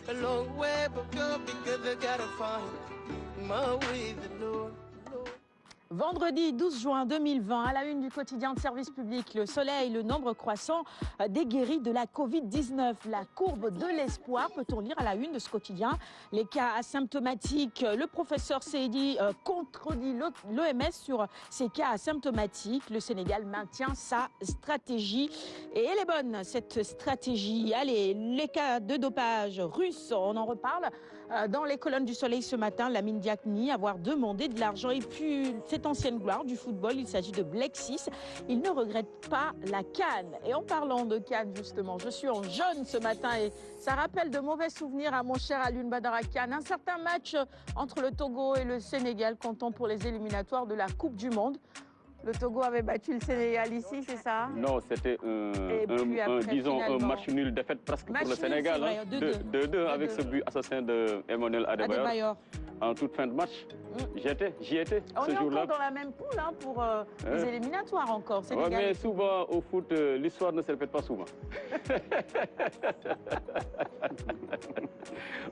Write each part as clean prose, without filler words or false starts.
a long way, but girl, because I gotta find my way, the Lord. Vendredi 12 juin 2020, à la une du quotidien de service public, le soleil, le nombre croissant des guéris de la Covid-19. La courbe de l'espoir, peut-on lire à la une de ce quotidien. Les cas asymptomatiques, le professeur Seydi contredit l'OMS sur ces cas asymptomatiques. Le Sénégal maintient sa stratégie. Et elle est bonne, cette stratégie. Allez, les cas de dopage russe, on en reparle. Dans les colonnes du Soleil ce matin, Lamine Diakni avoir demandé de l'argent. Et puis, cette ancienne gloire du football, il s'agit de Blexis. Il ne regrette pas la CAN. Et en parlant de CAN, justement, je suis en jaune ce matin et ça rappelle de mauvais souvenirs à mon cher Alioune Badara Kane. Un certain match entre le Togo et le Sénégal, comptant pour les éliminatoires de la Coupe du Monde. Le Togo avait battu le Sénégal ici, c'est ça? Non, c'était un match nul, défaite presque pour le Sénégal. 2-2 avec ce but assassin de Emmanuel Adebayor. En toute fin de match, j'y étais On ce est jour-là. encore dans la même poule pour les éliminatoires encore. Ouais, mais souvent au foot, l'histoire ne se répète pas souvent.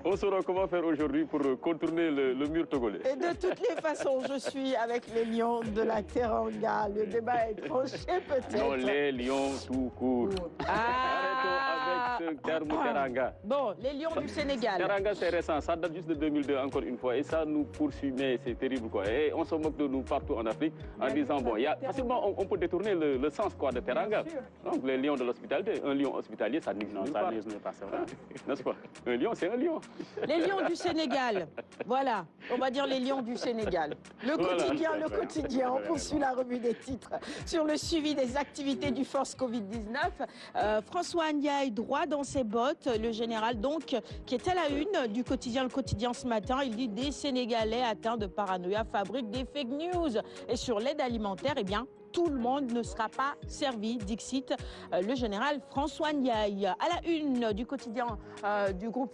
On saura comment faire aujourd'hui pour contourner le mur togolais. Et de toutes les façons, je suis avec les Lions de la Teranga. Le débat est tranché peut-être. Non, les Lions tout court. Arrêtons avec ce terme Teranga. Bon, les Lions du Sénégal. Teranga, c'est récent, ça date juste de 2002 encore une fois. Et ça nous poursuit, mais c'est terrible quoi. Et on se moque de nous partout en Afrique en disant, bon, facilement on peut détourner le sens quoi de Teranga. Donc les Lions de l'hospitalité, un lion hospitalier, ça n'existe pas. N'est-ce pas? Un lion, c'est un lion. Les Lions du Sénégal. Voilà, on va dire les Lions du Sénégal. Le quotidien, on poursuit la revue des titres sur le suivi des activités du Force Covid-19. François Ndiaye, droit dans ses bottes, le général donc, qui est à la une du quotidien, le quotidien ce matin, il dit des Sénégalais atteints de paranoïa fabriquent des fake news. Et sur l'aide alimentaire, eh bien, tout le monde ne sera pas servi, dixit le général François Ndiaye. À la une du quotidien du groupe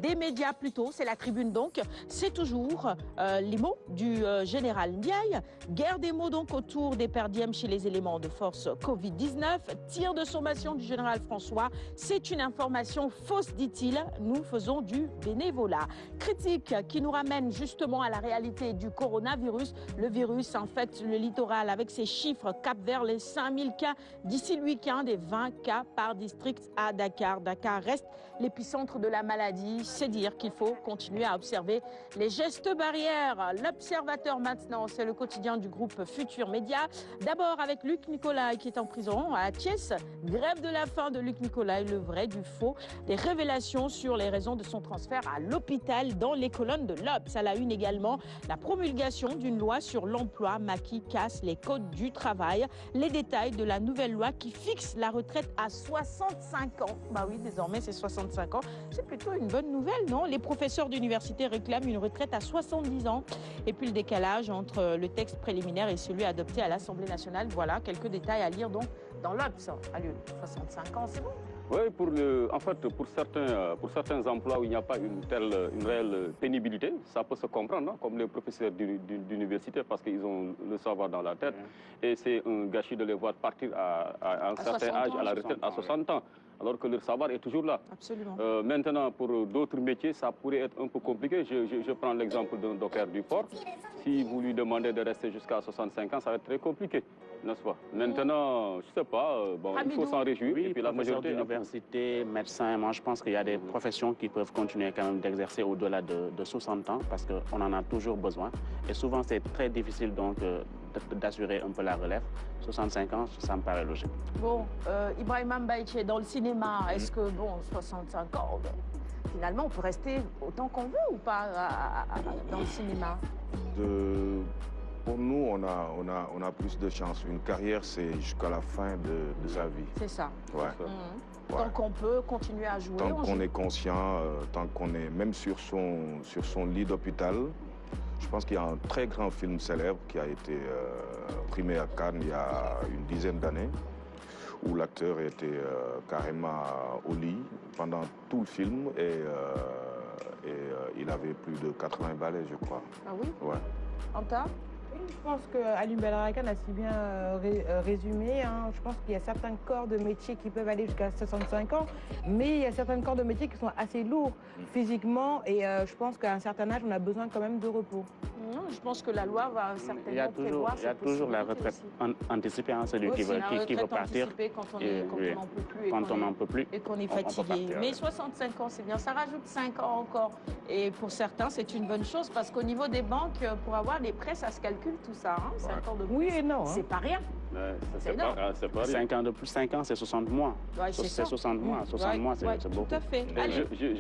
des médias plutôt, c'est la Tribune donc, c'est toujours les mots du général Ndiaye. Guerre des mots donc autour des perdièmes chez les éléments de force Covid-19. Tir de sommation du général François, c'est une information fausse, dit-il, nous faisons du bénévolat. Critique qui nous ramène justement à la réalité du coronavirus. Le virus infecte le littoral avec ses chiffres cap vers les 5000 cas d'ici le week-end et 20 cas par district à Dakar. Dakar reste l'épicentre de la maladie. C'est dire qu'il faut continuer à observer les gestes barrières. L'Observateur maintenant, c'est le quotidien du groupe Futur Média. D'abord avec Luc Nicolaï qui est en prison à Thiès. Grève de la faim de Luc Nicolaï, le vrai du faux. Des révélations sur les raisons de son transfert à l'hôpital dans les colonnes de l'Obs. À la une également, la promulgation d'une loi sur l'emploi. Macky casse les codes du travail. Les détails de la nouvelle loi qui fixe la retraite à 65 ans. Bah oui, désormais c'est 65 ans. C'est plutôt une bonne nouvelle, non? Les professeurs d'université réclament une retraite à 70 ans. Et puis le décalage entre le texte préliminaire et celui adopté à l'Assemblée nationale. Voilà, quelques détails à lire donc dans l'Obs. Allez, 65 ans, c'est bon. Oui, pour certains emplois où il n'y a pas une réelle pénibilité, ça peut se comprendre, hein, comme les professeurs d'université, parce qu'ils ont le savoir dans la tête. Et c'est un gâchis de les voir partir à un certain âge, à la retraite, à 60 ans, alors que leur savoir est toujours là. Absolument. Maintenant, pour d'autres métiers, ça pourrait être un peu compliqué. Je prends l'exemple d'un docker du port. Si vous lui demandez de rester jusqu'à 65 ans, ça va être très compliqué. N'est-ce pas? Maintenant, je ne sais pas, bon, il faut s'en réjouir. Oui, et puis la majorité d'université, médecins, moi je pense qu'il y a des professions qui peuvent continuer quand même d'exercer au-delà de 60 ans parce qu'on en a toujours besoin. Et souvent c'est très difficile donc d'assurer un peu la relève. 65 ans, ça me paraît logique. Bon, Ibrahim Mbaïché, dans le cinéma, est-ce que, bon, 65 ans, finalement on peut rester autant qu'on veut ou pas dans le cinéma? Pour nous, on a plus de chance. Une carrière, c'est jusqu'à la fin de sa vie. C'est ça. Ouais. Tant qu'on peut continuer à jouer. Tant qu'on est conscient, tant qu'on est même sur son lit d'hôpital. Je pense qu'il y a un très grand film célèbre qui a été primé à Cannes il y a une dizaine d'années, où l'acteur était carrément au lit pendant tout le film et il avait plus de 80 balais, je crois. Ah oui? Ouais. Anta? Je pense qu'Alioune Badara Khan a si bien résumé. Hein. Je pense qu'il y a certains corps de métier qui peuvent aller jusqu'à 65 ans, mais il y a certains corps de métier qui sont assez lourds physiquement et je pense qu'à un certain âge, on a besoin quand même de repos. Non, je pense que la loi va certainement il y a toujours la retraite anticipée, hein, celui qui veut partir. Quand on n'en peut plus. Quand on n'en peut plus. Et qu'on est fatigué. Mais 65 ans, c'est bien. Ça rajoute 5 ans encore. Et pour certains, c'est une bonne chose parce qu'au niveau des banques, pour avoir des prêts, ça se calcule tout ça. Hein, 5 ans de plus. Oui et non. Hein. C'est pas rien. C'est pas 5 ans de plus, 5 ans, c'est 60 mois. Ouais, c'est 60 mois. 60 mois, c'est beaucoup. Tout à fait.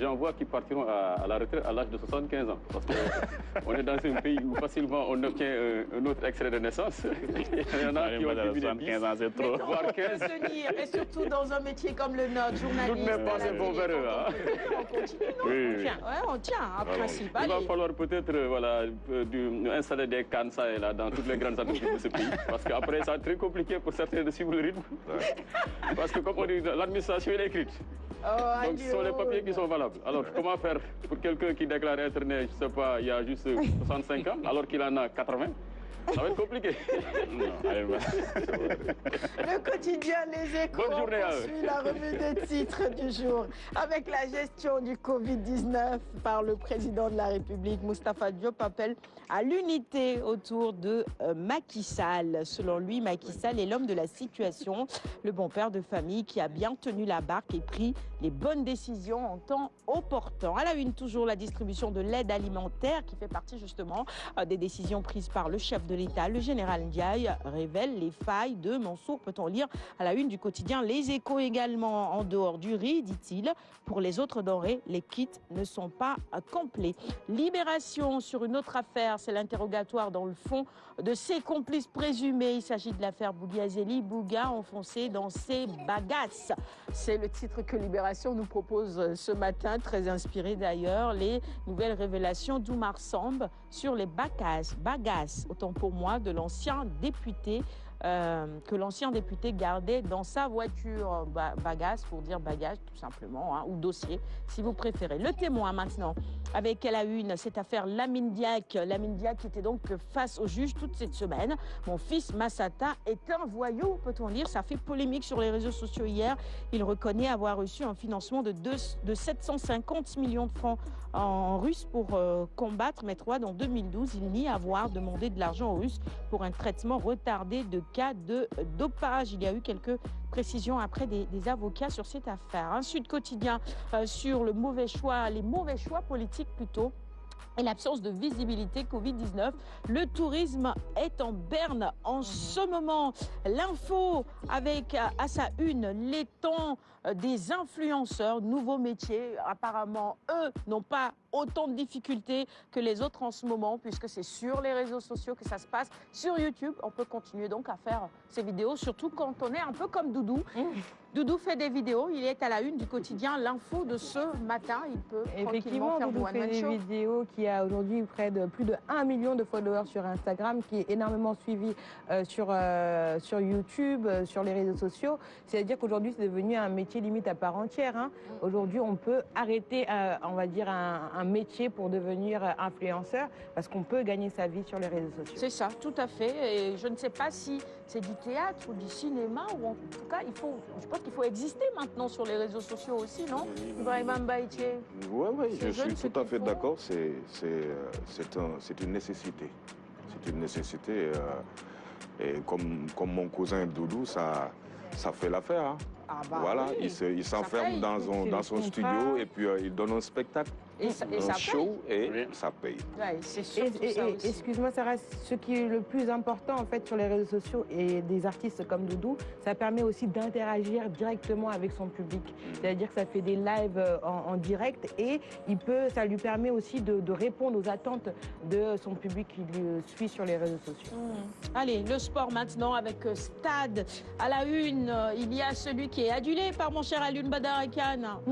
J'en vois qui partiront à la retraite à l'âge de 75 ans. Parce qu'on est dans un pays où facilement on obtient un autre extrait de naissance. Il y en a qui ont 75 ans, c'est trop. Voire 15. Et surtout dans un métier comme le nôtre, journaliste. Tout n'est pas c'est bon vers eux. On continue, on tient, en principe. Il va falloir peut-être installer des cannes ça et là dans toutes les grandes entreprises de ce pays. Parce qu'après, ça va être très compliqué pour certains de suivre le rythme. Parce que comme on dit, l'administration est écrite. Donc ce sont les papiers qui sont valables. Alors comment faire pour quelqu'un qui déclare être né, je ne sais pas, il y a juste 65 ans, alors qu'il en a 80? Ça va être compliqué. Le quotidien Les Échos poursuit la revue des titres du jour avec la gestion du Covid-19 par le président de la République. Moustapha Diop appelle à l'unité autour de Macky Sall. Selon lui, Macky Sall est l'homme de la situation, le bon père de famille qui a bien tenu la barque et pris les bonnes décisions en temps opportun. À la une, toujours la distribution de l'aide alimentaire qui fait partie justement des décisions prises par le chef de l'État. Le général Ndiaye révèle les failles de Mansour, peut-on lire à la une du quotidien Les Échos également. En dehors du riz, dit-il, pour les autres denrées, les kits ne sont pas complets. Libération sur une autre affaire, c'est l'interrogatoire dans le fond de ses complices présumés. Il s'agit de l'affaire Bougazelli, Bouga enfoncé dans ses bagasses. C'est le titre que Libération nous propose ce matin, très inspiré d'ailleurs. Les nouvelles révélations d'Oumar Samb sur les bagasses, autant pour moi, de l'ancien député que l'ancien député gardait dans sa voiture. Bagasse pour dire bagage tout simplement, hein, ou dossier si vous préférez. Le Témoin maintenant avec à la une cette affaire Lamine Diack. Lamine Diack qui était donc face au juge toute cette semaine. Mon fils Massata est un voyou, peut-on lire. Ça fait polémique sur les réseaux sociaux hier. Il reconnaît avoir reçu un financement de 750 millions de francs en russe pour combattre Maître Wade en 2012. Il nie avoir demandé de l'argent aux Russes pour un traitement retardé de cas de dopage. Il y a eu quelques précisions après des avocats sur cette affaire. Un Sud Quotidien sur les mauvais choix politiques plutôt. Et l'absence de visibilité Covid-19. Le tourisme est en berne en ce moment. L'info avec à sa une les temps des influenceurs, nouveaux métiers. Apparemment, eux n'ont pas autant de difficultés que les autres en ce moment, puisque c'est sur les réseaux sociaux que ça se passe. Sur YouTube, on peut continuer donc à faire ces vidéos, surtout quand on est un peu comme Doudou. Doudou fait des vidéos, il est à la une du quotidien L'Info de ce matin. Il peut tranquillement faire Doudou fait des vidéos, qui a aujourd'hui plus de 1 million de followers sur Instagram, qui est énormément suivi sur YouTube, sur les réseaux sociaux. C'est-à-dire qu'aujourd'hui, c'est devenu un métier limite à part entière. Hein. Aujourd'hui, on peut arrêter, on va dire, un métier pour devenir influenceur, parce qu'on peut gagner sa vie sur les réseaux sociaux. C'est ça, tout à fait. Et je ne sais pas si c'est du théâtre ou du cinéma, ou en tout cas, je pense qu'il faut exister maintenant sur les réseaux sociaux aussi, non? Ibrahima Mbaïtche. Oui, je suis tout à fait d'accord. C'est une nécessité. C'est une nécessité. Et comme mon cousin Doudou, ça fait l'affaire. Hein. Voilà, il s'enferme dans son studio et puis il donne un spectacle. Un show et ça paye. Ouais, c'est surtout ça aussi. Excuse-moi Sarah, ce qui est le plus important en fait sur les réseaux sociaux et des artistes comme Doudou, ça permet aussi d'interagir directement avec son public. C'est-à-dire que ça fait des lives en direct et ça lui permet aussi de répondre aux attentes de son public qui le suit sur les réseaux sociaux. Allez, le sport maintenant avec Stade. À la une, il y a celui qui est adulé par mon cher Alioune Badara Khan,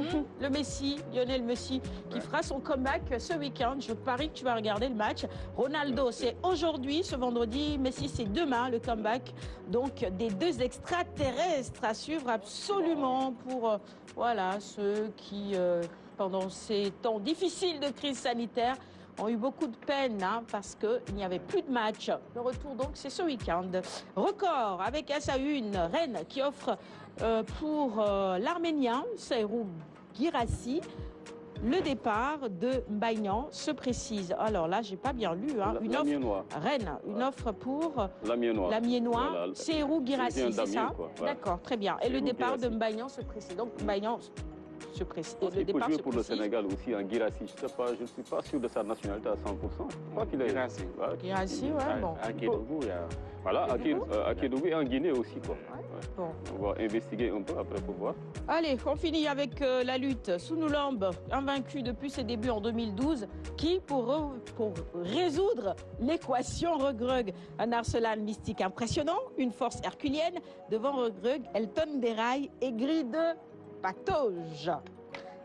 le Messi, Lionel Messi, qui fera son comeback ce week-end. Je parie que tu vas regarder le match. Ronaldo, c'est aujourd'hui, ce vendredi. Messi, c'est demain, le comeback. Donc, des deux extraterrestres à suivre absolument pour ceux qui, pendant ces temps difficiles de crise sanitaire, ont eu beaucoup de peine hein, parce qu'il n'y avait plus de match. Le retour donc c'est ce week-end. Record avec à sa une Rennes qui offre pour l'Arménien Serhou Guirassy le départ de Mbaïnan se précise. Alors là, j'ai pas bien lu. Hein. Une offre Rennes, une offre pour l'Amiénois, voilà, Serhou Guirassy, c'est ça? Voilà. D'accord, très bien. Et le départ de Mbaïnan se précise. Donc Mbaïnan se précise. Il peut jouer pour le Sénégal aussi en Guirassy. Je ne suis pas sûr de sa nationalité à 100%. Je crois qu'il est Guirassy. Guirassy, ouais, bon. À Kédougou, il y a... Voilà, à Kédougou et en Guinée aussi, quoi. Ouais. Bon. On va investiguer un peu après pour voir. Allez, on finit avec la lutte. Sounoulambe, invaincu depuis ses débuts en 2012, qui, pour résoudre l'équation Reug-Reug, un arsenal mystique impressionnant, une force herculienne, devant Reug-Reug, Elton Déraille et grille de patauge.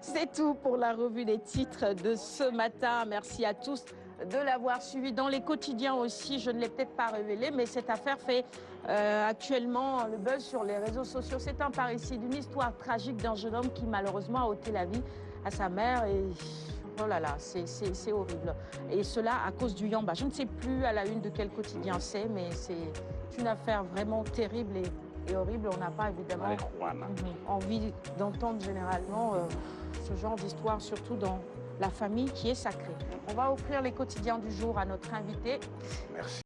C'est tout pour la revue des titres de ce matin. Merci à tous de l'avoir suivi dans les quotidiens aussi. Je ne l'ai peut-être pas révélé, mais cette affaire fait actuellement le buzz sur les réseaux sociaux. C'est un par ici d'une histoire tragique d'un jeune homme qui malheureusement a ôté la vie à sa mère et oh là là, c'est horrible. Et cela à cause du Yamba. Je ne sais plus à la une de quel quotidien c'est, mais c'est une affaire vraiment terrible et horrible. On n'a pas évidemment envie d'entendre généralement ce genre d'histoire, surtout dans la famille qui est sacrée. On va offrir les quotidiens du jour à notre invité. Merci.